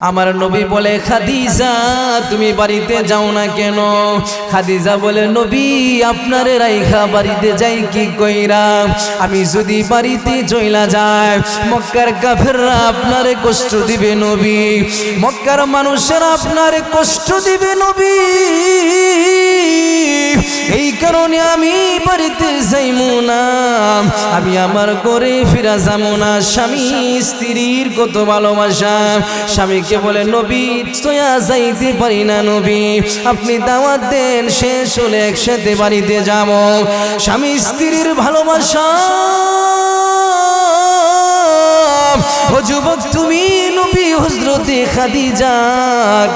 আমার নবী বলে, খাদিজা তুমি বাড়িতে যাও না কেন? খাদিজা বলে, নবী আপনারে রাইখা বাড়িতে যাই কি কইরা? আমি যদি বাড়িতে চইলা যাই মক্কার কাফেররা আপনারে কষ্ট দিবে নবী, মক্কার মানুষেরা আপনারে কষ্ট দিবে নবী। এই কারণে আমি বাড়িতে যাইমু না, আমি আমার ঘরে ফিরা যাবো না। স্বামী স্ত্রীর কত ভালোবাসা। স্বামীকে বলে, নবী সোয়া যাইতে পারি না নবী, আপনি দাওয়াত দেন, শেষ হলে একসাথে বাড়িতে যাব। স্বামী স্ত্রীর ভালোবাসা। ও যুবক, তুমি নবী হযরতে খাদিজা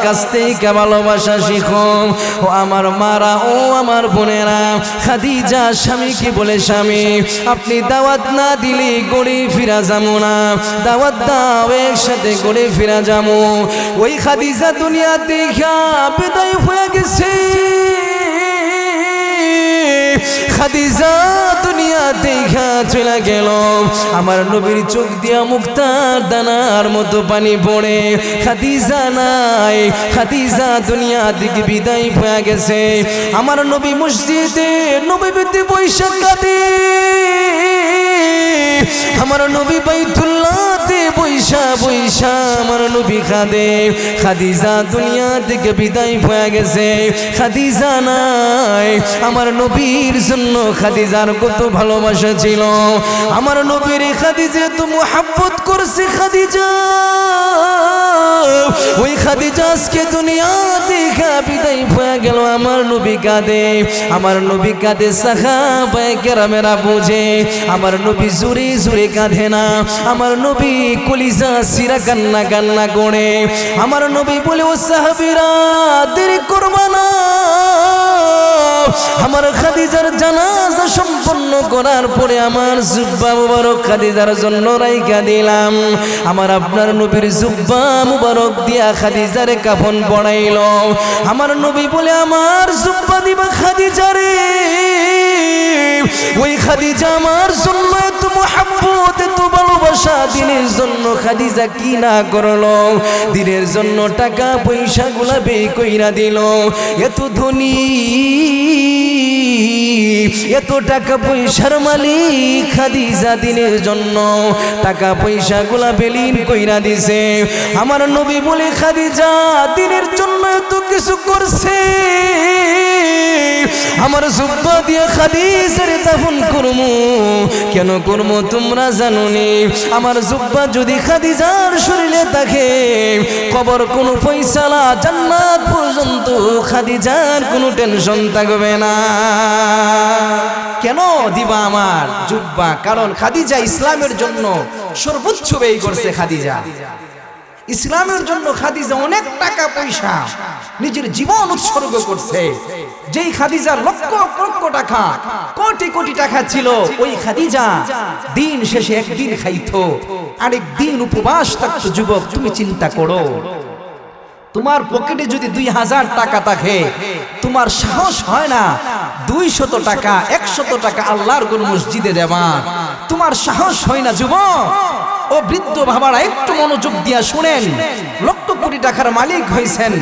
কাছ থেকে ভালোবাসা শিখো। ও আমার মারা, ও আমার বোনেরা, খাদিজা স্বামীকে বলে, স্বামী আপনি দাওয়াত না দিলে গড়ে ফিরা যাবো না, দাওয়াত দাও, একসাথে গড়ে ফিরা যাবো। ওই খাদিজা দুনিয়া দেখা বিদায় হয়ে গেছে। খাদিজা দুনিয়া দেখা চলে গেল। আমার নবীর চোখ দিয়া মুক্তার দানার মতো পানি পড়ে। খাদিজা নাই, খাদিজা দুনিয়া থেকে বিদায় হয়ে গেছে। আমার নবী মসজিদে নববীতে বৈশা কাঁদে, আমার নবী বাইতুল্লাহতে বৈশা বৈশা আমার নবী কাঁদে। খাদিজা দুনিয়া থেকে বিদায় হয়ে গেছে, খাদিজা নাই। আমার নবীর জন্য খাদিজার কত ভালোবাসা ছিল। আমার নবীর খাদিজা তো মুহাব্বত করছে খাদিজা। ওই খাদিজা আজকে দুনিয়া থেকে বিদায় হয়ে গেল। আমার নবী কাঁদে, আমার নবী কাঁদে, সাহাবায়ে কেরামেরা বুঝে। আমার নবী জোরে জোরে কাঁদে না, আমার নবী কলিজা সিরা কান্না কান্না করে। আমার নবী বলে, ও সাহাবীরা দেরি করবা না, আমার খাদিজার জানাজা সম্পন্ন করার পরে আমার জুব্বা মুবারক খাদিজার জন্য রাইখা দিলাম। আমার আপনার নবীর জুব্বা মুবারক দিয়া খাদিজারে কাফন পড়াইল। আমার নবী বলে, আমার জুব্বা দিবা খাদিজারে। ওই খাদিজা আমার জন্য এত মুহাব্বত, এত ভালোবাসা, দিনের জন্য খাদিজা কি না করলো, দিনের জন্য টাকা পয়সা গুলা ব্যয় কইরা দিল। এত ধনী, এত টাকা পয়সার মালিক খাদিজা দিনের জন্য টাকা পয়সা গুলা বেলিন কইরা দিছে। আমার নবী বলে, খাদিজা দিনের জন্য এত কিছু করছে, আমার জুব্বা দিয়ে খাদিজারে দাফন করমু। কেন করমু তোমরা জানোনি? আমার জুব্বা যদি খাদিজার শরীরে থাকে, কবর কোনো ফয়সালা, জান্নাত পর্যন্ত খাদিজার কোনো টেনশন থাকবে না। কেন দিবা আমার জুব্বা? কারণ খাদিজা ইসলামের জন্য সর্বোচ্চ ব্যয় করছে। খাদিজা ইসলামের জন্য খাদিজা অনেক টাকা পয়সা, নিজের জীবন উৎসর্গ করছে। যেই খাদিজার লক্ষ লক্ষ টাকা, কোটি কোটি টাকা ছিল, ওই খাদিজা দিন শেষে একদিন খাইতো, আরেক দিন উপবাস থাকতো। যুবক, তুমি চিন্তা করো, তোমার পকেটে যদি 2000 টাকা থাকে, তোমার সাহস হয় না 200 টাকা 100 টাকা আল্লাহর কোন মসজিদে দেবা? তোমার সাহস হয় না? যুবক ও বৃদ্ধ বাবারা, একটু মনোযোগ দিয়া শুনেন। লক্ষ কোটি টাকার মালিক হয়েছেন,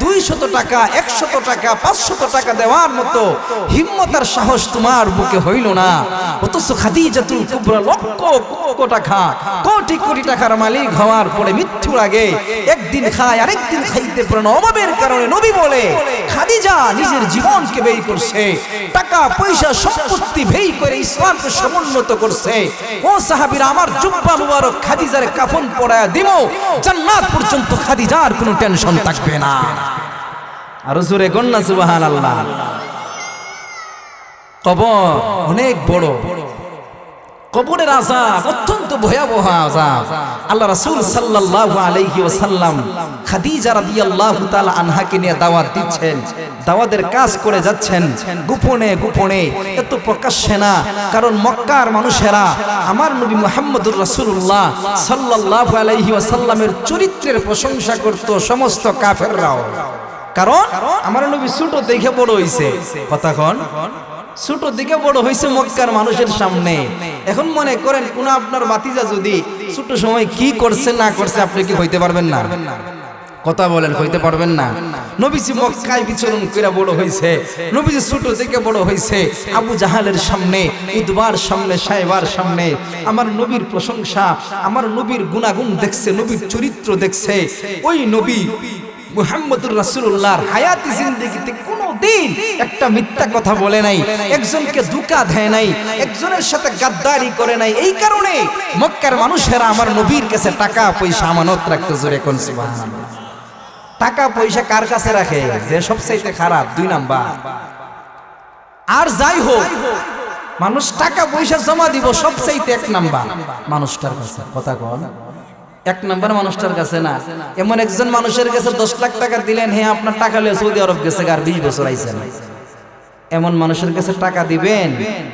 200 টাকা 100 টাকা 500 টাকা দেওয়ার মতো হিম্মত আর সাহস তোমার বুকে হইল না। অথচ খাদিজাতুল কুবরা লক্ষ লক্ষ টাকা, কোটি কোটি টাকার মালিক হওয়ার পরে মৃত্যুর আগে একদিন খায়, আরেকদিন খাইতে পারে না অভাবের কারণে। নবী বলে, খাদিজা নিজের জীবনকে ব্যয় করছে, টাকা পয়সা সম্পত্তি ব্যয় করে ইসলামকে সমুন্নত করছে। ও সাহাবীরা, আমার জুব্বা মুবারক খাদিজার কাফন পরায়া দিব, জান্নাত পর্যন্ত খাদিজার কোনো টেনশন থাকবে না। আর জোরে কন্যা সুবহানাল্লাহ। কবর অনেক বড়, কবরের আযাব অত্যন্ত ভয়াবহ আযাব। আল্লাহ রাসূল সাল্লাল্লাহু আলাইহি ওয়াসাল্লাম খাদিজা রাদিয়াল্লাহু তাআলা আনহাকে নিয়ে দাওয়াত দিচ্ছেন, দাওয়াতের কাজ করে যাচ্ছেন গোপনে গোপনে, এত প্রকাশ্যে না। কারণ মক্কার মানুষেরা আমার নবী মুহাম্মদুর রাসূলুল্লাহ সাল্লাল্লাহু আলাইহি ওয়াসাল্লামের চরিত্রের প্রশংসা করত, সমস্ত কাফেররাও। কারণ আমার নবী ছোট দেখে বড় হইছে। কথা কোন? ছোট দিকে বড় হয়েছে মক্কার মানুষের সামনে। এখন মনে করেন কোন আপনার ভাতিজা যদি ছোট সময় কি করছে না করছে, আপনি কি হইতে পারবেন না? কথা বলেন, কইতে পারবেন না? নবীজি মক্কায় বিচরণ করে বড় হয়েছে, নবীজি ছোট থেকে বড় হয়েছে আবু জাহালের সামনে, উদবার সামনে, সাহেবার সামনে আমার নবীর প্রশংসা, আমার নবীর গুণাগুণ দেখছে, নবীর চরিত্র দেখছে। ওই নবী মুহাম্মদুর রাসূলুল্লাহর হায়াতি জিন্দেগিতে কোনোদিন একটা মিথ্যা কথা বলে নাই, একজনকে ধোঁকা দেয় নাই, একজনের সাথে গাদ্দারি করে নাই। এই কারণে মক্কার মানুষেরা আমার নবীর কাছে টাকা পয়সা আমানত রাখতে। জোরে কোন সুবহানাল্লাহ। টাকা পয়সা কার কাছে রাখে? যে সবচাইতে খারাপ, 2 নাম্বার। আর যাই হোক, মানুষ টাকা পয়সা জমা দিব সবচাইতে 1 নাম্বার মানুষটার কাছে। কথা কন, 1 নাম্বার মানুষটার কাছে না। এমন একজন মানুষের কাছে 10 লাখ টাকা দিলেন, হ্যাঁ আপনার টাকা লিয়ে সৌদি আরব গেছে আর 20 বছর আইছেন, এমন মানুষের কাছে টাকা দিবেন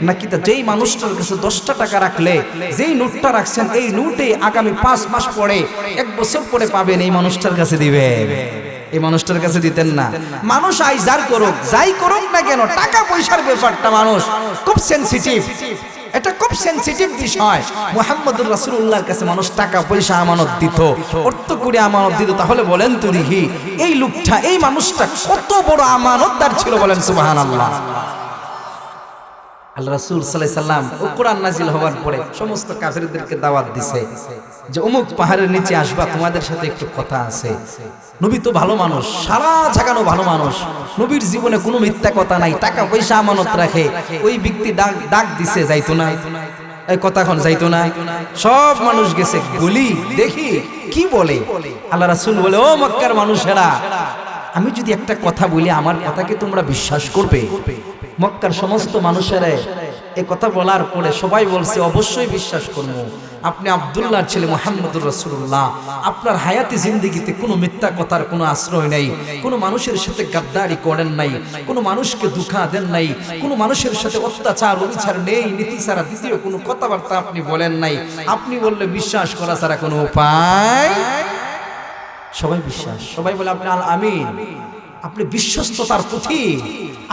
নাকি যেই মানুষটার কাছে 10টা টাকা রাখলে, যেই নোটটা রাখছেন এই নোটে আগামী 5 মাস পরে, 1 বছর পরে পাবেন, এই মানুষটার কাছে দিবেন? এই মানুষটার কাছে দিতেন না। মানুষ আই যার করুক, যাই করুক না কেন, টাকা পয়সার ব্যাপারটা মানুষ খুব সেনসিটিভ, এটা খুব সেনসিটিভ বিষয়। মুহাম্মদুর রাসূলুল্লাহর কাছে মানুষ টাকা পয়সা আমানত দিত, অর্থ করে আমানত দিত। তাহলে বলেন তো দেখি, এই লোকটা, এই মানুষটা কত বড় আমানতদার ছিল, বলেন সুবহানাল্লাহ। আল্লাহ রাসূল সাল্লাল্লাহু আলাইহি সাল্লাম ও কোরআন নাজিল হওয়ার পরে সমস্ত কাফেরদেরকে দাওয়াত দিছে যে অমুক পাহাড়ের নিচে আসবা, তোমাদের সাথে একটু কথা আছে। নবী তো ভালো মানুষ, সারা জাগানো ভালো মানুষ, নবীর জীবনে কোনো মিথ্যা কথা নাই, টাকা পয়সা আমানত রাখে। ওই ব্যক্তি ডাক দিছে, যাইতো না? এই কথা এখন যাইতো না? সব মানুষ গেছে, বলি দেখি কি বলে। আল্লাহ রাসূল বলে, ও মক্কার মানুষেরা, আমি যদি একটা কথা বলি, আমার কথাকে তোমরা বিশ্বাস করবে? মক্কার সমস্ত মানুষেরা এই কথা বলার পরে সবাই বলছে, অবশ্যই বিশ্বাস করব। আপনি আব্দুল্লাহর ছেলে মুহাম্মদুর রাসূলুল্লাহ, আপনার হায়াতি জিন্দেগিতে কোনো মিথ্যা কথার কোনো আশ্রয় নাই, কোনো মানুষের সাথে গাদ্দারি করেন নাই, কোনো মানুষকে ধোঁকা দেন নাই, কোনো মানুষের সাথে অত্যাচার অবিচার নেই, নীতি ছাড়া দ্বিতীয় কোনো কথাবার্তা আপনি বলেন নাই। আপনি বললে বিশ্বাস করা ছাড়া কোনো উপায়। সবাই বিশ্বাস, সবাই বলে আপনি আল আমিন, আপনি বিশ্বস্ততার প্রতীক,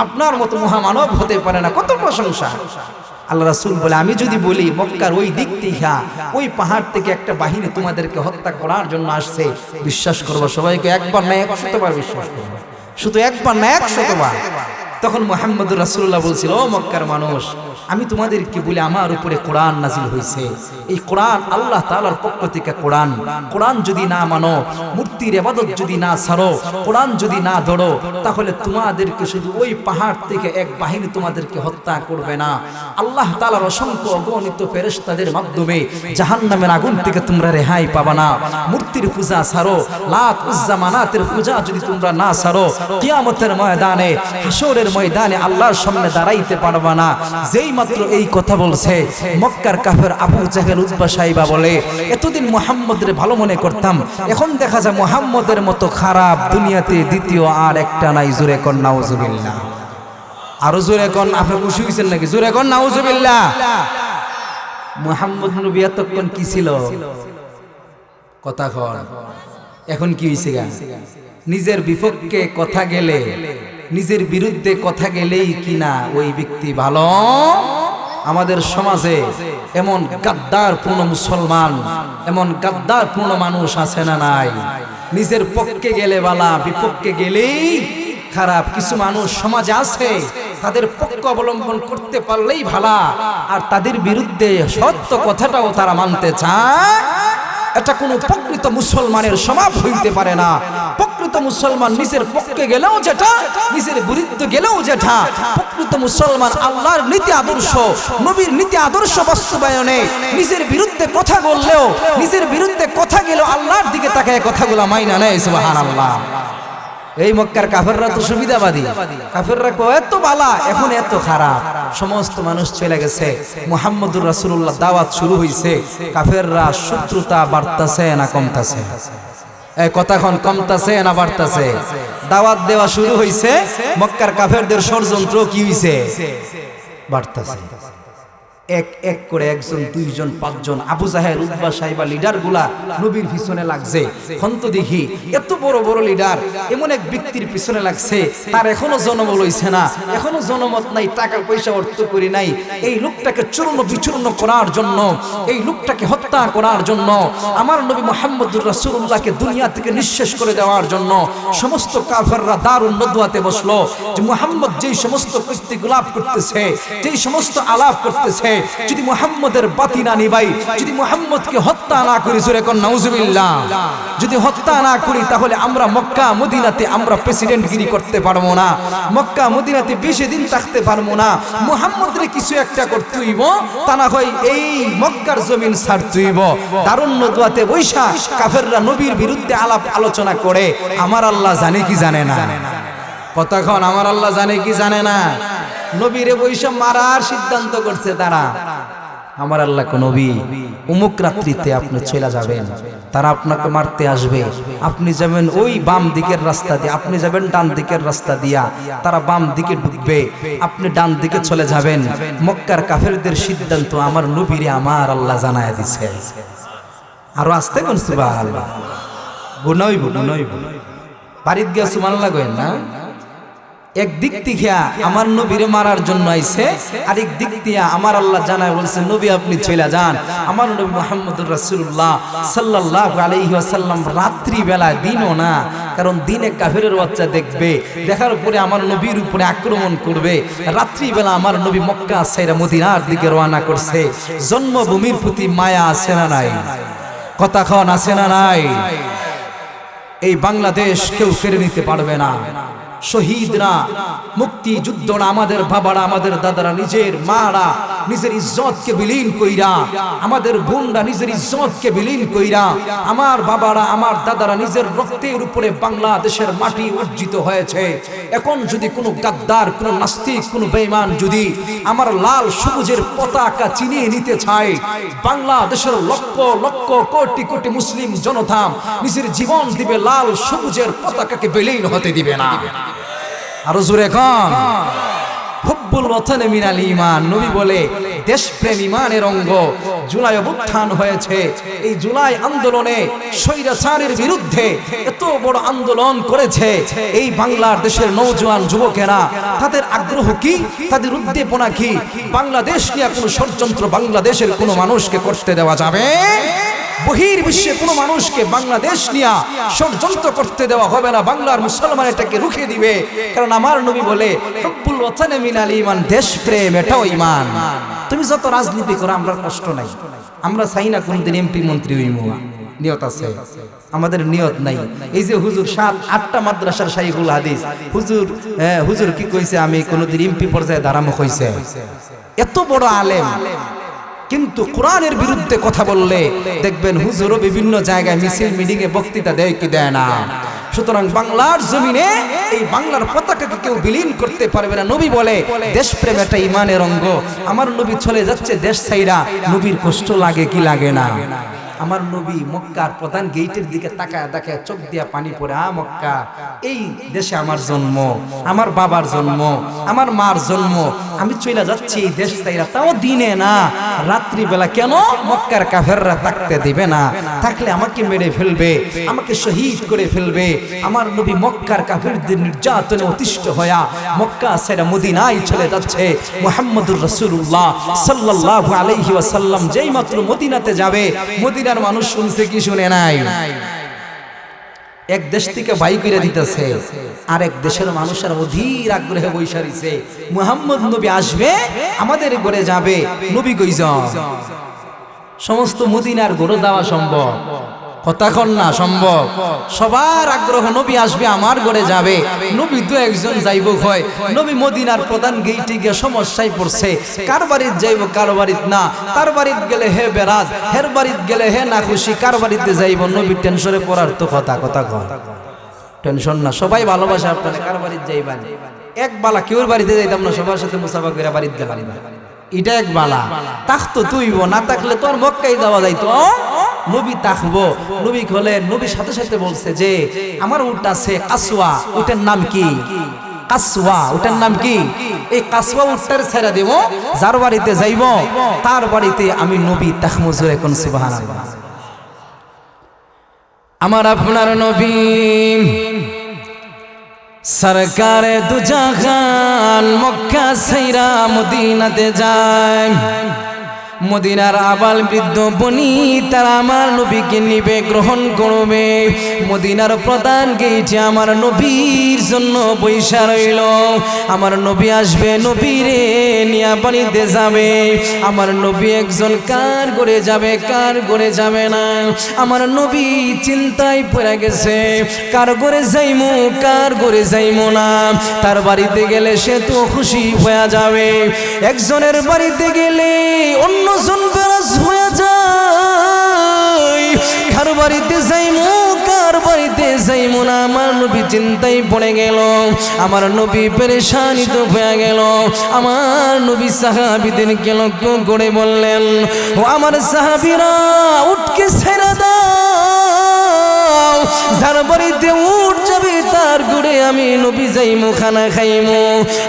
আপনার মতো মহামানব হতে পারে না। কত প্রশংসা। আল্লাহ রাসূল বলে, আমি যদি বলি মক্কার ওই দিক থেকে, ওই পাহাড় থেকে একটা বাহিনী তোমাদেরকে হত্যা করার জন্য আসছে, বিশ্বাস করবো? সবাইকে একবার না 100 বার বিশ্বাস করবো, শুধু একবার না 100 বার। তখন মুহাম্মদুর রাসূলুল্লাহ বলছিল, ও মক্কার মানুষ, আমি তোমাদেরকে বলি আমার উপরে কোরআন নাজিল হয়েছে। এই কোরআন আল্লাহ তাআলার পক্ষ থেকে কোরআন। কোরআন যদি না মানো, মূর্তির ইবাদত যদি না ছাড়ো, কোরআন যদি না ধরো, তাহলে তোমাদেরকে শুধু ওই পাহাড় থেকে এক বাহিনী তোমাদেরকে হত্যা করবে না। আল্লাহ তাআলার অসংখ্য অগণিত ফেরেশতাদের মাধ্যমে জাহান্নামের আগুন থেকে তোমরা রেহাই পাবে না। মূর্তির পূজা ছাড়ো, লাত উজ্জা মানাতের পূজা যদি তোমরা না ছাড়ো, কিয়ামতের ময়দানে, হাসরের ময়দানে আল্লাহর সামনে দাঁড়াইতে পারবে না। যেই মাত্র এই কথা বলছে, মক্কার কাফের আবু জাহেল, উতবা, সাইবা বলে, এতদিন মুহাম্মদের ভালো মনে করতাম, এখন দেখা যায় মুহাম্মদের মতো খারাপ দুনিয়াতে দ্বিতীয় আর একটা নাই। জোরে কোন নাউজুবিল্লাহ। আরো জোরে কোন। আপনি খুশি হয়েছেন নাকি? জোরে কোন নাউজুবিল্লাহ। মুহাম্মদ নবী এতক্ষণ কি ছিল? কথা কন। এখন কি হয়েছে? নিজের বিপক্ষে কথা গেলে, নিজের বিরুদ্ধে কথা গেলেই কিনা ওই ব্যক্তি ভালো। আমাদের সমাজে এমন গাদ্দারপূর্ণ মুসলমান, এমন গাদ্দারপূর্ণ মানুষ আছে না নাই? নিজের পক্ষে গেলে বালা, বিপক্ষে গেলেই খারাপ। কিছু মানুষ সমাজে আছে, তাদের পক্ষ অবলম্বন করতে পারলেই ভালা, আর তাদের বিরুদ্ধে সত্য কথাটাও তারা মানতে চায়। এটা কোনো প্রকৃত মুসলমানের স্বভাব হইতে পারে না। প্রকৃত মুসলমান নিজের পক্ষে গেলেও যেটা, নিজের বিরুদ্ধে গেলেও যেটা। প্রকৃত মুসলমান আল্লাহর নীতি আদর্শ, নবীর নীতি আদর্শ বাস্তবায়নে নিজের বিরুদ্ধে কথা বললেও, নিজের বিরুদ্ধে কথা গেলেও আল্লাহর দিকে তাকায় কথাগুলো মাইনা নেয়। সুবহানাল্লাহ। এই মক্কার কাফেররা তো সুবিধাবাদী, কাফেররা এত বালা, এখন এত খারাপ। সমস্ত মানুষ চলে গেছে, মুহাম্মদুর রাসূলুল্লাহ দাওয়াত শুরু হইছে। কাফেররা শত্রুতা বাড়তাছে না কমতাছে? এই কথাখন কমতাছে না বাড়তাছে? দাওয়াত দেওয়া শুরু হইছে, মক্কার কাফেরদের ষড়যন্ত্র কি হইছে? বাড়তাছে। এক এক করে একজন, দুইজন, পাঁচজন আবু জাহেল, উতবা, সাইবা লিডার গুলা নবীর পিছনে লাগছে। খন্ত দেখি এত বড় বড় লিডার এমন এক ব্যক্তির পিছনে লাগছে, তার এখনো জন্ম লইছে না, এখনো জনমত নাই, টাকা পয়সা অর্থ করি নাই। এই লোকটাকে চূর্ণ বিচূর্ণ করার জন্য, এই লোকটাকে হত্যা করার জন্য, আমার নবী মুহাম্মদুর রাসূলুল্লাহকে দুনিয়া থেকে নিঃশেষ করে দেওয়ার জন্য সমস্ত কাফেররা দারুন নদওয়াতে বসলো যে মুহাম্মদ যেই সমস্ত কৃতিগুলাপ করতেছে, যেই সমস্ত আলাপ করতেছে, যদি মুহাম্মদের বাতি না নিবাই, যদি মুহাম্মদকে হত্যা না করি, জোরে কোন নাউজুবিল্লাহ, যদি হত্যা না করি তাহলে আমরা মক্কা মদিনাতে আমরা প্রেসিডেন্টগিরি করতে পারবো না, মক্কা মদিনাতে বেশি দিন থাকতে পারবো না। মুহাম্মদের কিছু একটা করতে হইব, তা না হয় এই মক্কার জমিন ছাড়তে হইব। দারুন নদওয়াতে বৈশা কাফেররা নবীর বিরুদ্ধে আলাপ আলোচনা করে। আমার আল্লাহ জানে কি জানে না? কতক্ষণ আমার আল্লাহ জানে কি জানে না? নবীরে বৈশা মারার সিদ্ধান্ত করছে তারা। আমার আল্লাহ কো নবী উমুক রাত্রিতে আপনি চলে যাবেন, তারা আপনাকে মারতে আসবে, আপনি যাবেন ওই বাম দিকের রাস্তা দিয়ে, আপনি যাবেন ডান দিকের রাস্তা দিয়া, তারা বাম দিকে ঢুকবে, আপনি ডান দিকে চলে যাবেন। মক্কার কাফেরদের সিদ্ধান্ত আমার নবীরে আমার আল্লাহ জানায় দিছে। আরো আসতে কোন সুবহানাল্লাহ, গুনাইব গুনাইব বাড়িতে গিয়া সুবহানাল্লাহ কইেন না। একদিক থেকে আমার নবীরে মারার জন্য আইছে, আরেক দিক দিয়ে আমার আল্লাহ জানায় বলছে নবী আপনি চলে যান। আমার নবী মুহাম্মদুর রাসূলুল্লাহ সাল্লাল্লাহু আলাইহি ওয়াসাল্লাম রাত্রি বেলা, দিনও না, কারণ দিনে কাফেরের বাচ্চা দেখবে, দেখার পরে আমার নবীর উপরে আক্রমণ করবে। রাত্রি বেলা আমার নবী মক্কা ছেড়ে মদিনার দিকে রওনা করছে। জন্মভূমির প্রতি মায়া আছে না নাই? কতক্ষণ আছে না নাই? এই বাংলাদেশ কেউ কেড়ে নিতে পারবে না। শহীদরা, মুক্তি যুদ্ধরা, আমাদের বাবারা, আমাদের দাদারা, নিজের মারা নিজের ইজ্জতকে বিলীন কইরা, আমাদের বোনরা নিজের ইজ্জতকে বিলীন কইরা, আমার বাবারা, আমার দাদারা নিজের রক্তের উপরে বাংলাদেশের মাটি উজ্জিত হয়েছে। এখন যদি কোনো গাদ্দার, কোনো নাস্তিক, কোনো বেঈমান যদি আমার লাল সবুজের পতাকা চিনিয়ে নিতে চায়, বাংলাদেশের লক্ষ লক্ষ কোটি কোটি মুসলিম জনতা নিজের জীবন দিবে, লাল সবুজের পতাকাকে বিলীন হতে দিবে না। আরো জোরে কোন হুব্বুল ওয়াতানে মিনাল ঈমান। নবী বলে দেশপ্রেম ঈমানের অঙ্গ। জুলাই অভ্যুত্থান হয়েছে, এই জুলাই আন্দোলনে স্বৈরাচারের বিরুদ্ধে এত বড় আন্দোলন করেছে এই বাংলার দেশের নওজোয়ান যুবকেরা। তাদের আগ্রহ কি, তাদের উদ্দীপনা কি? বাংলাদেশ নিয়ে কোনো ষড়যন্ত্র বাংলাদেশের কোনো মানুষকে করতে দেওয়া যাবে? বহির বিশ্বে কোনো মানুষকে বাংলাদেশ নিয়ে ষড়যন্ত্র করতে দেওয়া হবে না। বাংলার মুসলমান এটাকে রুখে দিবে, কারণ আমার নবী বলে হুব্বুল ওয়াতানে মিনাল ঈমান, দেশপ্রেম এটাও ঈমান। তুমি যত রাজনীতি করো আমরা কষ্ট নাই, আমরা চাই না কোনদিন এমপি মন্ত্রী হইমু, নিয়ত আছে, আমাদের নিয়ত নাই। এই যে হুজুর 7-8টা মাদ্রাসার শাইখুল হাদিস, হুজুর কি কইছে আমি কোনদিন এমপি পর্যায়ে দাঁড়ামো কইছে? এত বড় আলেম, কিন্তু কোরআনের বিরুদ্ধে কথা বললে দেখবেন হুজুরও বিভিন্ন জায়গায় মিছিল মিটিং এ বক্তৃতা দেয় কি দেয় না। সুতরাং বাংলার জমিনে এই বাংলার পতাকাকে কেউ বিলীন করতে পারবে না। নবী বলে দেশপ্রেম একটা ঈমানের অঙ্গ। আমার নবী চলে যাচ্ছে দেশ ছাইরা, নবীর কষ্ট লাগে কি লাগে না? আমার নবী মক্কার প্রধান গেটের দিকে তাকায় দেখে, চোখ দিয়া পানি পড়ে, মক্কা, এই দেশে আমার জন্ম, আমার বাবার জন্ম, আমার মার জন্ম, আমি চলে যাচ্ছি এই দেশ ছাইরা, তাও দিনে না, রাত্রি বেলা। কেন? মক্কার কাফেররা থাকতে দিবে না, থাকলে আমাকে মেরে ফেলবে, আমাকে শহীদ করে ফেলবে। আমার নবী মক্কার কাফেরদের নির্যাতনে অতিষ্ঠ হয়া মক্কা ছেড়ে মদিনায় চলে যাচ্ছে। মুহাম্মদুর রাসূলুল্লাহ সাল্লাল্লাহু আলাইহি ওয়াসাল্লাম যেই মাত্র মদিনাতে যাবে, মদিনার মানুষ শুনছে কি শুনে নাই? এক দেশ থেকে বাই কইরা দিতেছে, আর এক দেশের মানুষের অধীর আগ্রহে বইসা রইছে, মুহাম্মদ নবী আসবে, আমাদের ঘরে যাবে। নবী কই যাও? সমস্ত মদিনার ঘরে যাওয়া সম্ভব? কতক্ষণ না সম্ভব? সবার আগ্রহ নবী আসবে, আমার ঘরে যাবে। নবী তো একজন যাইব হয়। নবী মদিনার প্রধান গেইটে গিয়ে সমস্যায় পড়ছে, কার বাড়িতে যাইব, কার বাড়িতে না। তার বাড়িতে গেলে হে বেরাজ, হের বাড়িতে গেলে হে না খুশি, কার বাড়িতে যাইব? নবী টেনশনে পড়ার তো কথা টেনশন না, সবাই ভালোবাসে আপনারা, কার বাড়িতে যাইবেন? এক বালা কেউর বাড়িতে যাইতাম না, সবার সাথে মুসাফা করে বাড়িতে গেলাম না, এটা এক বালা। তাকতো তুইব, না থাকলে তোর মক্কায় যাওয়া যাইতো। নবী তাকবো, নবী খোলেন, নবী সাথে সাথে বলছে যে আমার উট আছে কাসওয়া, উটের নাম কি? কাসওয়া, ওটার নাম কি? এই কাসওয়া উটটার ছেড়ে দেব, যার বাড়িতে যাইব তার বাড়িতে আমি নবী তাকমু, জোরে কোন সুবহানাল্লাহ। আমার আপনার নবী সরকারে দুজাহান মক্কা ছাইরা মদিনাতে যায়। মদিনার আবাল বৃদ্ধ বনি তারা আমার নবীকে নিবে, গ্রহণ করবে। মদিনার প্রধান গেটে আমার নবীর জন্য বৈশা রইল। আমার নবী আসবে, নবীরে নিয়া বাড়িতে যাবে। আমার নবী একজন কার করে যাবে, কার করে যাবে না। আমার নবী চিন্তায় পড়ে গেছে, কার করে যাইমু, কার করে যাইমু না। তার বাড়িতে গেলে সে তো খুশি হয়ে যাবে। একজনের বাড়িতে গেলে অন্যজন বেরাজ হয়ে যায়। কার বাড়িতে যাইমু, কার বাড়িতে যাইমু না। আমার নবী চিন্তায় পড়ে গেল, আমার নবী পেরেশানিত হয়ে গেল। আমার নবী সাহাবীদেরকে লক্ষ্য করে বললেন, ও আমার সাহাবীরা, উঠকে ছেড়ে দাও। যার বাড়িতে উঠ যাবে তার ঘুরে আমি নবী যাইমু, খানা খাইমু।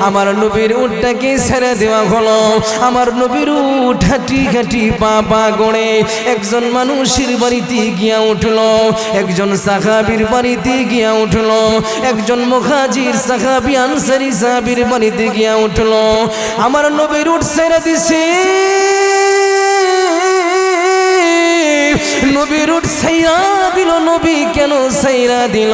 আমার নবীর উটটাকে ছেড়ে দেওয়া হলো। আমার নবীর উট হাঁটি হাঁটি পা পা গড়ে একজন মানুষের বাড়িতে গিয়া উঠলো, একজন সাহাবীর বাড়িতে গিয়া উঠলো, একজন মুহাজির সাহাবী আনসারী সাহাবীর বাড়িতে গিয়া উঠলো। আমার নবীর উট ছেড়ে দিছে। নবীর উট ছাইরা দিল। নবী কেন ছাইরা দিল?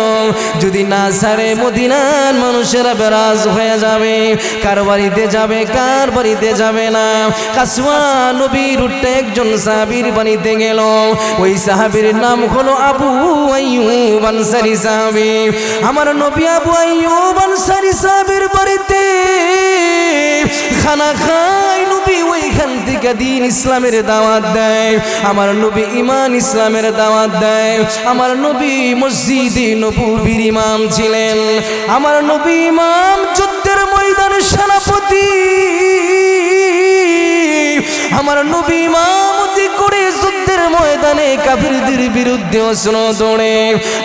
যদি না ছাড়ে মদিনার মানুষেরা বেরাজ হয়ে যাবে। কার বাড়িতে যাবে, কার বাড়িতে যাবে না। কাসওয়া নবীর উটটা একজন সাহাবীর বাড়িতে গেল। ওই সাহাবীর নাম হলো আবু আইয়ুব আনসারী সাহাবী। আমার নবী আবু আইয়ুব আনসারী সাহাবীর বাড়িতে খানা খায়। নবী ওইখান থেকে দিন ইসলামের দাওয়াত দেয়। আমার নবী ইমান ইসলামের দাওয়াত দেয়। আমার নবী মসজিদে নববীর ইমাম ছিলেন। আমার নবী ইমাম, যুদ্ধের ময়দানে সেনাপতি। আমার নবী ইমামতি করে যুদ্ধের ময়দানে কাফিরদের বিরুদ্ধে অস্ত্র দৌড়ে।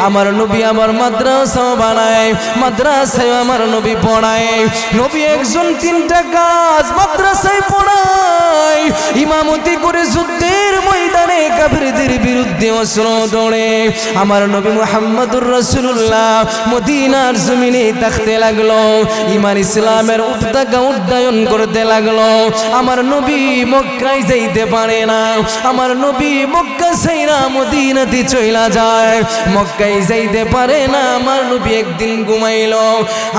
আমার নবী আমার মাদ্রাসা বানায়, মাদ্রাসায় আমার নবী পড়ায়। নবী একজন তিনটা কাজ মাদ্রাসায় পড়ায়, ইমামতি করে যুদ্ধের ময়দানে কাফিরদের বিরুদ্ধে অস্ত্র দৌড়ে। আমার নবী মুহাম্মদুর রাসূলুল্লাহ মদিনার জমিনে থাকতে লাগলো, ঈমান ইসলামের পতাকা উড্ডয়ন করতে লাগলো। আমার নবী মক্কায় যাইতে পারে না। আমার নবী মক্কা ছাইরা মদিনাতে চইলা যায়, মক্কায় যাইতে পারে না। আমার নবী একদিন ঘুমাইল।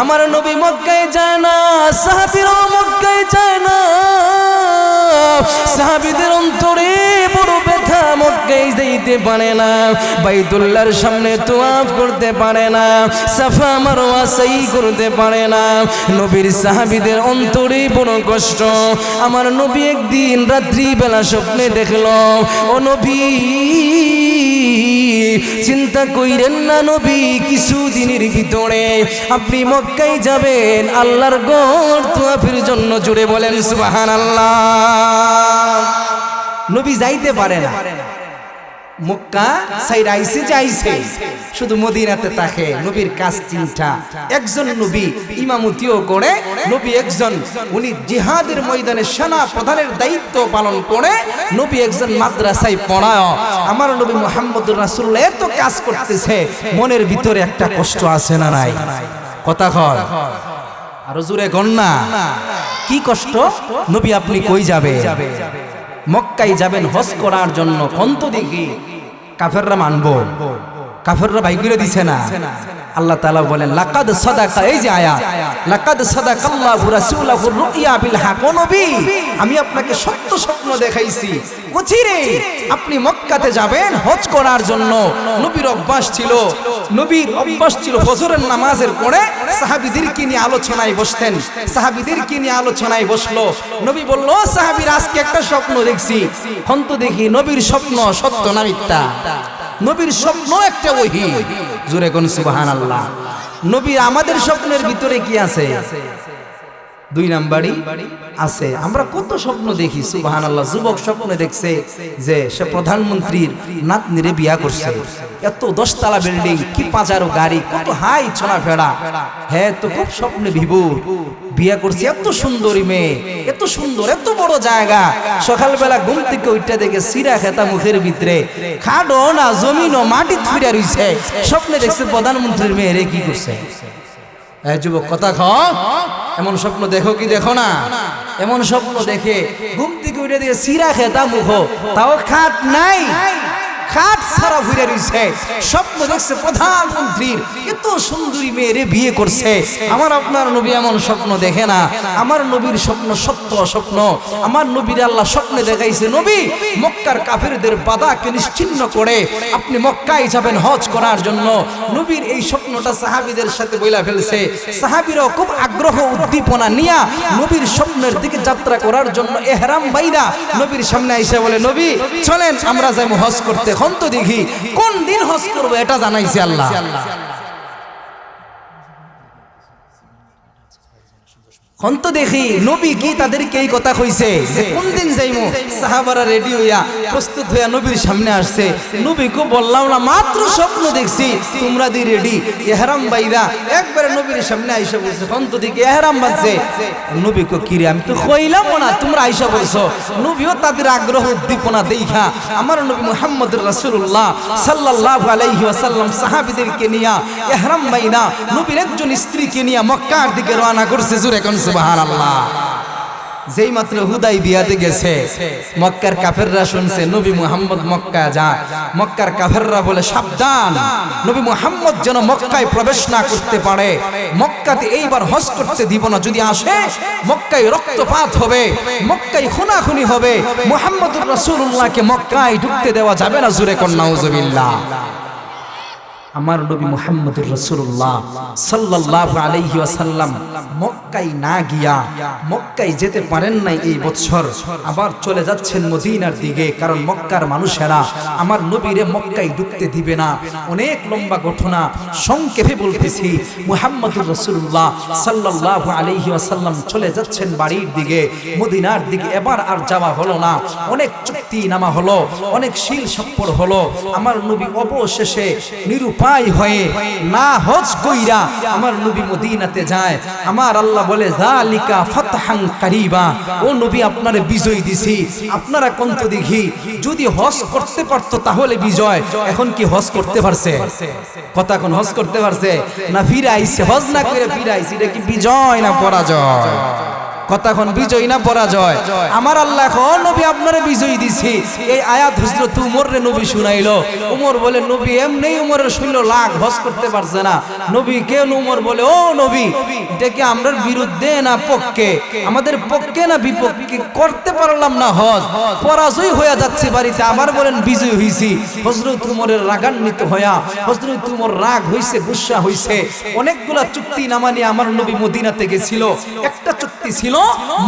আমার নবী মক্কায় যায় না, সাহাবীরাও মক্কায় যায় না। সাহাবীদের অন্তরে বড় ব্যথা, মক্কায় যাইতে পারে না, বাইতুল্লাহর সামনে তোয়াফ করতে পারে না, সাফা মারওয়া সাই করতে পারে না। নবীর সাহাবীদের অন্তরে বড় কষ্ট। আমার নবী একদিন রাত্রি বেলা স্বপ্নে দেখলো, ও নবী চিন্তা কইরেন না নবী, কিছুদিনের ভিতরে আপনি মক্কায় যাবেন আল্লাহর ঘর তোয়াফের জন্য। জুড়ে বলেন সুবহানাল্লাহ। নবী যাইতে পারে না, মক্কা সাইরা আইছে যাইছে, শুধু মদিনাতে থাকে। নবীর কাজ চিন্তা। একজন নবী ইমামতিও করে, নবী একজন উনি জিহাদের ময়দানে সেনা প্রধানের দায়িত্ব পালন করে, নবী একজন মাদ্রাসায় পড়ায়। আমার নবী মুহাম্মদুর রাসূলুল্লাহ এত কাজ করতেছে, মনের ভিতরে একটা কষ্ট আছে না নাই? কথা কয় আরো জোরে গন্না। কি কষ্ট? নবী আপনি কই যাবে? মক্কায় যাবেন হজ করার জন্য। কন্ত দেখি কাফেররা মানবো, কাফেররা বাইগুলো দিছে না। আল্লাহ তাআলা বলেন লাকাদ সাদাকা, এই যে আয়াত, লাকাদ সাদাকাল্লাহু রাসূলাহুর রুইয়া বিল হক। নবী আমি আপনাকে সত্য স্বপ্ন দেখাইছি, অচিরে আপনি মক্কাতে যাবেন হজ করার জন্য। নবীর অভ্যাস ছিল, নবীর অভ্যাস ছিল ফজরের নামাজের পরে সাহাবীদেরকে নিয়ে আলোচনায় বসতেন। সাহাবীদেরকে নিয়ে আলোচনায় বসলো। নবী বলল, সাহাবীরা আজকে একটা স্বপ্ন দেখছি। হন্ত দেখি নবীর স্বপ্ন সত্য না মিথ্যা? নবীর স্বপ্ন একটা ওহী। জোরে কোন সুবহানাল্লাহ। নবী আমাদের স্বপ্নের ভিতরে কি আছে? দুই নাম্বারই আছে। আমরা কত স্বপ্ন দেখি, সুবহানাল্লাহ। যুবক স্বপ্নে দেখছে যে সে প্রধানমন্ত্রীর নাতনিরে বিয়া করছে, এত 10 তলা বিল্ডিং, কি পাজারো গাড়ি, কত হাই চলাফেরা। হ্যাঁ, তো খুব স্বপ্নে বিভোর, বিয়া করছে এত সুন্দরী মেয়ে, এত সুন্দর, এত বড় জায়গা। সকালবেলা ঘুম থেকে উঠতে দেখে সিরা খেতা মুখের ভিতরে, খাডো না জমিনও মাটি ফিরে রইছে। স্বপ্নে দেখছে প্রধানমন্ত্রীর মেয়েরে কি করছে। যুবক কথা খাও, এমন স্বপ্ন দেখো কি দেখো না? এমন স্বপ্ন দেখে ঘুম থেকে উঠে দিয়ে সিরা খেতা মুখ, তাও খাট নাই, খাট সারা ঘুরে রয়েছে। স্বপ্ন দেখছে প্রধানমন্ত্রীর এত সুন্দরী মেয়েরে বিয়ে করছে। আমার আপনার নবী এমন স্বপ্ন দেখে না। আমার নবীর স্বপ্ন সত্য স্বপ্ন। আমার নবীর আল্লাহ স্বপ্নে দেখাইছে, নবী মক্কার কাফেরদের বাধাকে নিশ্চিহ্ন করে আপনি মক্কায় যাবেন হজ করার জন্য। নবীর এই স্বপ্নটা সাহাবীদের সাথে বইলা ফেলছে। সাহাবীরাও খুব আগ্রহ উদ্দীপনা নিয়া নবীর স্বপ্নের দিকে যাত্রা করার জন্য ইহরাম বাইনা নবীর সামনে আইসা বলে, নবী চলেন আমরা যাইব হজ করতে। এখন তো দেখি কোন দিন হজ করবো এটা জানাইছে আল্লাহ। এখন তো দেখি নবী কি তাদেরকে এই কথা কইছে যে কোন দিন যাইমু। সাহাবারা রেডি হইয়া প্রস্তুত হইয়া নবীর সামনে আসছে। নবীকে বললাম না, মাত্র স্বপ্ন দেখছি, তোমরা দি রেডি, ইহরাম বাইদা। একবারে নবীর সামনে আইসা বলছে, এখন তো দেখি ইহরাম বাঁধছে। নবীকে কিরে, আমি তো কইলাম না, তোমরা আইসা বলছো। নবীও তাদের আগ্রহ উদ্দীপনা দেখা আমার নবী মুহাম্মদুর রাসূলুল্লাহ সাল্লাল্লাহু আলাইহি ওয়াসাল্লাম সাহাবীদেরকে নিয়া ইহরাম বাইনা নবীর একজন স্ত্রীকে নিয়া মক্কার দিকে রওনা করছে। জোরে কোন সুবহানাল্লাহ। যেই মাত্র হুদাইবিয়াতে গেছে, মক্কার কাফেররা শুনছে নবী মুহাম্মদ মক্কা যায়। মক্কার কাফেররা বলে, সাবধান, নবী মুহাম্মদ যেন মক্কায় প্রবেশ না করতে পারে, মক্কাতে এইবার হজ করতে দিব না। যদি আসে মক্কায় রক্তপাত হবে, মক্কায় খুনাখুনি হবে, মুহাম্মদুর রাসূলুল্লাহকে মক্কায় ঢুকতে দেওয়া যাবে না। জোরে কোন নাউজুবিল্লাহ। আমার নবী মুহাম্মদুর রাসূলুল্লাহ সাল্লাল্লাহু আলাইহি ওয়াসাল্লাম মক্কায় না গিয়া, মক্কায় যেতে পারেন নাই এই বছর, আবার চলে যাচ্ছেন মদিনার দিকে। কারণ মক্কার মানুষেরা আমার নবীরে মক্কায় ঢুকতে দিবে না। অনেক লম্বা ঘটনা, সংক্ষেপে বলতেছি। মুহাম্মদুর রাসূলুল্লাহ সাল্লাল্লাহু আলাইহি ওয়াসাল্লাম চলে যাচ্ছেন বাড়ির দিকে, মদিনার দিকে। এবার আর যাওয়া হলো না। অনেক চুক্তি নামা হলো, অনেক শিল সপ্পর হলো। আমার নবী অবশেষে নিরুপায় হয়ে না হজ কইরা আমার নবী মদিনাতে যায়। আমার আল্লাহ বলে, যালিকা ফাতহান কারিবা, ও নবী আপনারে বিজয় দিছি। আপনারা কোন তো দেখি যদি হজ করতে পারতো তাহলে বিজয়। এখন কি হজ করতে পারছে? কথা কোন হজ করতে পারছে না? ফিরাইছে, হজ না করে ফিরাইছে। এটা কি বিজয় না পরাজয়? কতক্ষণ বিজয় না পরাজয়? আমার আল্লাহ এখন নবী আপনারে বিজয় দিছি। এই আয়াত হযরত উমর রে নবী শুনাইলো। উমর বলে, নবী এমনি উমরের শৈল লাখ হজ করতে পারছে না। নবী কেন? উমর বলে, ও নবী, এটা কি আমরার বিরুদ্ধে না পক্ষে? আমাদের পক্ষে না বিপক্ষে? করতে পারলাম না হজ, পরাজয় হয়ে যাচ্ছে বাড়িতে, আবার বলেন বিজয় হইছি। হযরত উমরের রাগান্বিত হইয়া হযরত উমর রাগ হইছে, গুসা হইছে। অনেকগুলা চুক্তি নামা নিয়ে আমার নবী মদিনাতে গেছিল। একটা চুক্তি ছিল,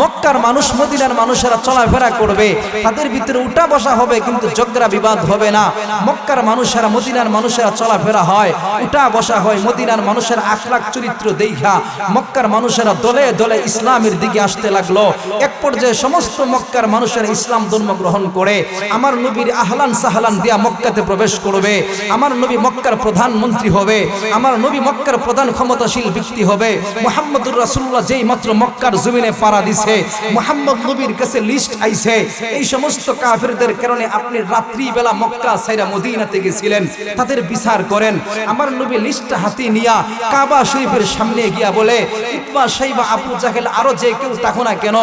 মক্কার মানুষ মদিনার মানুষেরা চলাফেরা করবে, তাদের ভিতরে উঠা বসা হবে কিন্তু ঝগড়া বিবাদ হবে না। মক্কার মানুষেরা মদিনার মানুষেরা চলাফেরা হয়, উঠা বসা হয়। মদিনার মানুষের আখলাক চরিত্র দেখা মক্কার মানুষেরা দলে দলে ইসলামের দিকে আসতে লাগলো। এক পর্যায়ে সমস্ত মক্কার মানুষেরা ইসলাম ধর্ম গ্রহণ করে আমার নবীর আহলান সাহলান দিয়া মক্কাতে প্রবেশ করবে। আমার নবী মক্কার প্রধানমন্ত্রী হবে, আমার নবী মক্কার প্রধান ক্ষমতাশীল ব্যক্তি হবে। মুহাম্মদুর রাসূলুল্লাহ যেই মাত্র মক্কার জমিনে পাড়া দিছে, মুহাম্মদ নবীর কাছে লিস্ট আইছে। এই সমস্ত কাফেরদের কারণে আপনি রাত্রি বেলা মক্কা ছাইরা মদিনাতে গেছিলেন, তাদের বিচার করেন। আমার নবী লিস্টটা হাতে নিয়া কাবা শরীফের সামনে গিয়া বলে, উতবা সাইবা আবু জাহেল আরো যে কেউ থাকো না কেন,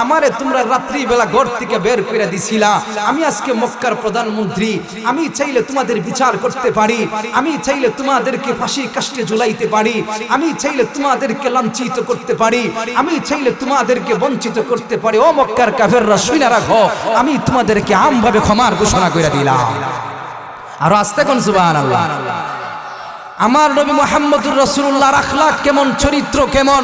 আমারে তোমরা রাত্রি বেলা ঘর থেকে বের করে দিছিলা। আমি আজকে মক্কার প্রধানমন্ত্রী, আমি চাইলে তোমাদের বিচার করতে পারি, আমি চাইলে তোমাদেরকে ফাঁসি কাষ্টে ঝুলাইতে পারি, আমি চাইলে তোমাদেরকে লাঞ্ছিত করতে পারি, আমি চাইলে তোমাদেরকে বঞ্চিত করতে পারি। ও মক্কার কাফেররা শুনে রাখো, আমি তোমাদেরকে আমভাবে ক্ষমার ঘোষণা করে দিলাম। আর আস্তে কোন সুবহানাল্লাহ। আমার নবী মুহাম্মদুর রাসূলুল্লাহর আখলাক কেমন, চরিত্র কেমন।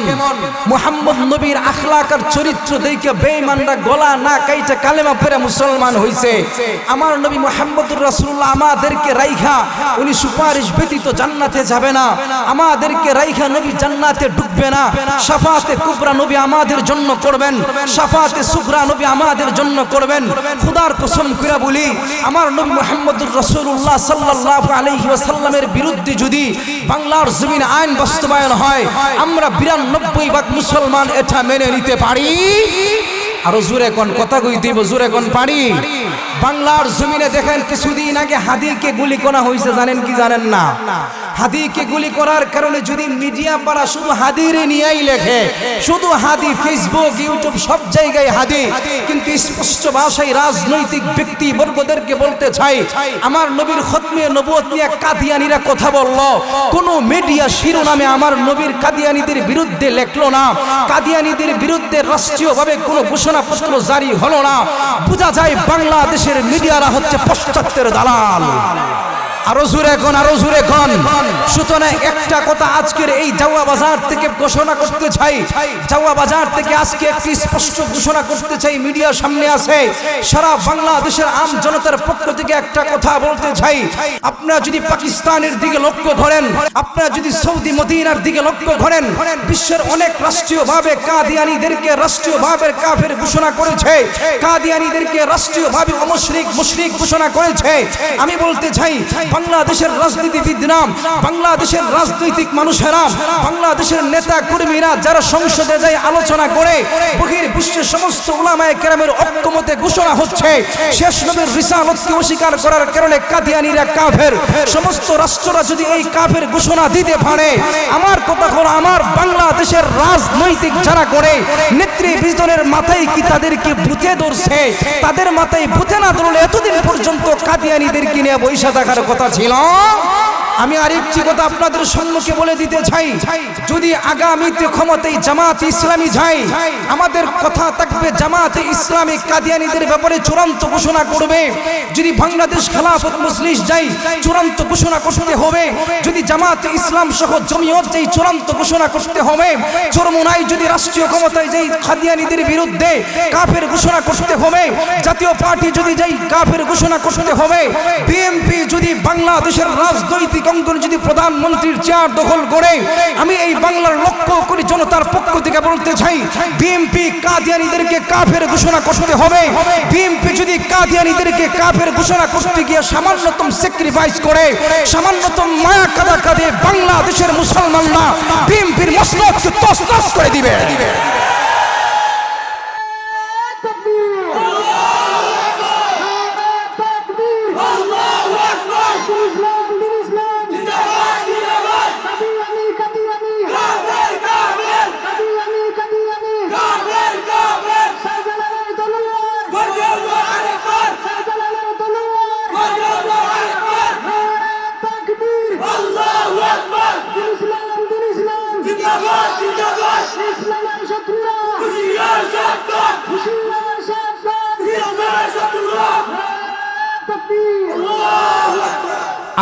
মুহাম্মদ নবীর আখলাক আর চরিত্র দেখে বেঈমানরা গলা না কাইটা কালেমা পড়ে মুসলমান হইছে। আমার নবী মুহাম্মদুর রাসূলুল্লাহ আমাদেরকে রাইখা উনি সুপারিশ ব্যতীত জান্নাতে যাবে না, আমাদেরকে রাইখা নবী জান্নাতে ঢুকবে না। শাফাআতে কুবরা নবী আমাদের জন্য করবেন, শাফাআতে সুগরা নবী আমাদের জন্য করবেন। খোদার কসম করে বলি, আমার নবী মুহাম্মদুর রাসূলুল্লাহ সাল্লাল্লাহু আলাইহি ওয়াসাল্লামের বিরুদ্ধে যদি বাংলার জমিন আইন বাস্তবায়ন হয়, আমরা ৯২% মুসলমান এটা মেনে নিতে পারি। আরো জোরে কোন কথা কই দিব, জোরে কোন পারি। বাংলার জমিনে দেখেন কিছুদিন আগে হাদিকে গুলি করা হয়েছে, জানেন কি জানেন না? হাদিকে গুলি করার কারণে যদি মিডিয়া পাড়া শুধু হাদিরে নিয়েই লেখে, শুধু হাদি, ফেসবুক, ইউটিউব সব জায়গায় হাদি, কিন্তু স্পষ্ট ভাষায় রাজনৈতিক ব্যক্তি বর্গদেরকে বলতে চাই, আমার নবীর খতমে নবুয়ত নিয়ে কাদিয়ানীরা কথা বলল, কোন মিডিয়া শিরোনামে আমার নবীর কাদিয়ানীদের বিরুদ্ধে লেখলো না, কাদিয়ানীদের বিরুদ্ধে রাষ্ট্রীয়ভাবে কোনো ঘোষণাপত্র জারি হলো না। বোঝা যায় বাংলাদেশের মিডিয়ারা হচ্ছে পশ্চাত্যের দালাল। আরো জোরে কোন, আরো জোরে কোন। সুতরাং একটা কথা আজকের এই জাওয়া বাজার থেকে ঘোষণা করতে চাই, জাওয়া বাজার থেকে আজকে একটি স্পষ্ট ঘোষণা করতে চাই, মিডিয়ার সামনে আছে, সারা বাংলাদেশের আম জনতার পক্ষ থেকে একটা কথা বলতে চাই। আপনারা যদি পাকিস্তানের দিকে লক্ষ্য করেন, আপনারা যদি সৌদি মদিনার দিকে লক্ষ্য করেন, বিশ্বের অনেক রাষ্ট্রীয়ভাবে কাদিয়ানীদেরকে রাষ্ট্রীয়ভাবে কাফের ঘোষণা করেছে, কাদিয়ানীদেরকে রাষ্ট্রীয়ভাবে অমুশরিক, মুশরিক ঘোষণা করেছে। আমি বলতে চাই, বাংলাদেশের রাজনীতিবিদরা, বাংলাদেশের রাজনৈতিক মানুষেরা, বাংলাদেশের নেতা কর্মীরা যারা সংসদে যায় আলোচনা করে, বহির বিশ্বের সমস্ত উলামায়ে কেরামের ঐক্যমতে ঘোষণা হচ্ছে, শেষ নবীর রিসালাতকে অস্বীকার করার কারণে কাদিয়ানীরা কাফের। সমস্ত রাষ্ট্ররা যদি এই কাফের ঘোষণা দিতে পারে, আমার কথা হলো, আমার বাংলাদেশের রাজনৈতিক যারা করে নেতৃবৃন্দের মাথায় কি তাদেরকে ভূতে ধরছে? তাদের মাথায় ভূতে না ধরলে এতদিন পর্যন্ত কাদিয়ানীদেরকে নিয়ে বৈশা থাকার কথা ছিল। আমি আরেকটি কথা আপনাদের সম্মুখে বলে দিতে চাই, যদি আগামীতে ক্ষমতায় জামাতে ইসলামী যায়, আমাদের কথা থাকবে জামাতে ইসলামী কাদিয়ানীদের ব্যাপারে চূড়ান্ত ঘোষণা করবে। যদি বাংলাদেশ খেলাফত মজলিস যায়, চূড়ান্ত ঘোষণা করতে হবে। যদি জামাতে ইসলাম সহ জমিয়ত যায়, চূড়ান্ত ঘোষণা করতে হবে। চরমোনাই যদি রাষ্ট্রীয় ক্ষমতায় যায়, কাদিয়ানীদের বিরুদ্ধে কাফের ঘোষণা করতে হবে। জাতীয় পার্টি যদি যায়, কাফের ঘোষণা করতে হবে। বিএনপি যদি বাংলাদেশের রাজনৈতিক অঙ্গন যদি প্রধানমন্ত্রীর চেয়ার দখল করে, আমি এই বাংলার লক্ষ কোটি জনতার পক্ষ থেকে বলতে চাই, বিএনপি কাদিয়ানীদেরকে কাফের ঘোষণা করতে হবে। বিএনপি যদি কাদিয়ানীদেরকে কাফের ঘোষণা করতে গিয়ে সামান্যতম স্যাক্রিফাইস করে, সামান্যতম মায়া কাদা কাঁদে, বাংলাদেশের মুসলমানরা বিএনপির মসনদকে তছনছ করে দিবে।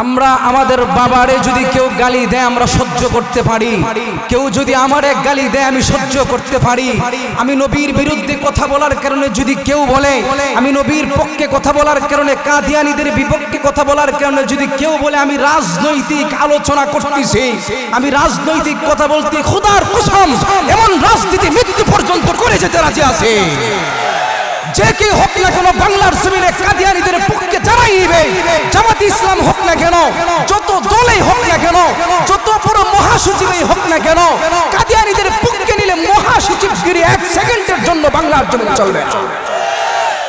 আমরা আমাদের বাবারে যদি কেউ গালি দেয় আমরা সহ্য করতে পারি, কেউ যদি আমার এক গালি দেয় আমি সহ্য করতে পারি। আমি নবীর বিরুদ্ধে কথা বলার কারণে যদি কেউ বলে, আমি নবীর পক্ষে কথা বলার কারণে, কাদিয়ানীদের বিপক্ষে কথা বলার কারণে যদি কেউ বলে আমি রাজনৈতিক আলোচনা করতেছি, আমি রাজনৈতিক কথা বলতে, খোদার কসম এমন রাজনীতি মৃত্যু পর্যন্ত করে যেতে রাজি আছে। যে কি হোক না কেন, বাংলার জমিনে কাদিয়ানীদের পক্ষে যারাই নিবে, জামাতে ইসলাম হোক না কেন, যত দলেই হোক না কেন, যত বড় মহাসচিবই হোক না কেন, কাদিয়ানীদের পক্ষে নিলে মহাসচিবগিরি 1 সেকেন্ডের জন্য বাংলার জমিনে চলবে।